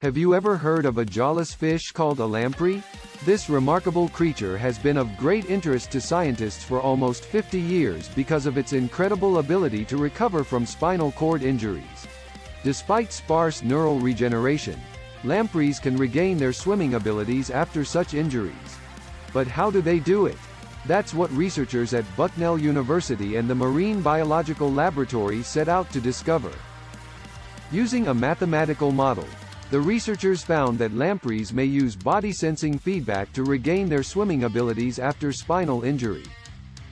Have you ever heard of a jawless fish called a lamprey? This remarkable creature has been of great interest to scientists for almost 50 years because of its incredible ability to recover from spinal cord injuries. Despite sparse neural regeneration, lampreys can regain their swimming abilities after such injuries. But how do they do it? That's what researchers at Bucknell University and the Marine Biological Laboratory set out to discover. Using a mathematical model, the researchers found that lampreys may use body-sensing feedback to regain their swimming abilities after spinal injury.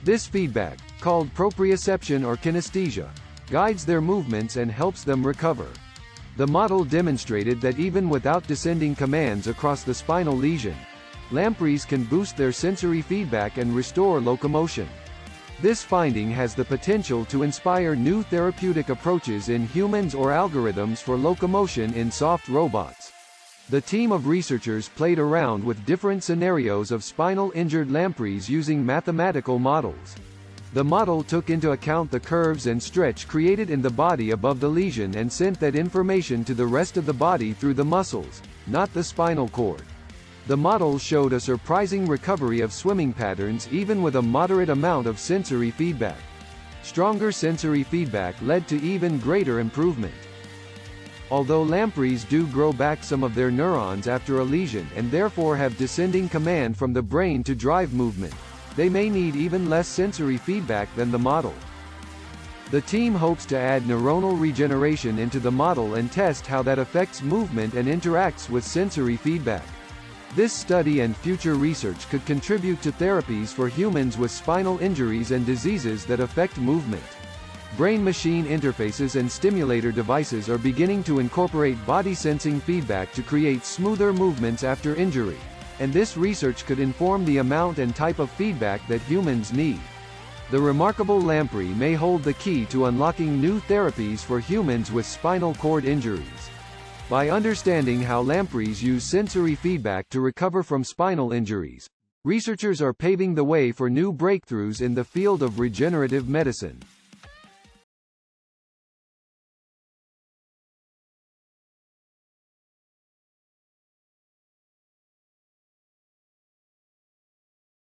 This feedback, called proprioception or kinesthesia, guides their movements and helps them recover. The model demonstrated that even without descending commands across the spinal lesion, lampreys can boost their sensory feedback and restore locomotion. This finding has the potential to inspire new therapeutic approaches in humans or algorithms for locomotion in soft robots. The team of researchers played around with different scenarios of spinal-injured lampreys using mathematical models. The model took into account the curves and stretch created in the body above the lesion and sent that information to the rest of the body through the muscles, not the spinal cord. The model showed a surprising recovery of swimming patterns even with a moderate amount of sensory feedback. Stronger sensory feedback led to even greater improvement. Although lampreys do grow back some of their neurons after a lesion and therefore have descending command from the brain to drive movement, they may need even less sensory feedback than the model. The team hopes to add neuronal regeneration into the model and test how that affects movement and interacts with sensory feedback. This study and future research could contribute to therapies for humans with spinal injuries and diseases that affect movement. Brain-machine interfaces and stimulator devices are beginning to incorporate body-sensing feedback to create smoother movements after injury, and this research could inform the amount and type of feedback that humans need. The remarkable lamprey may hold the key to unlocking new therapies for humans with spinal cord injuries. By understanding how lampreys use sensory feedback to recover from spinal injuries, researchers are paving the way for new breakthroughs in the field of regenerative medicine.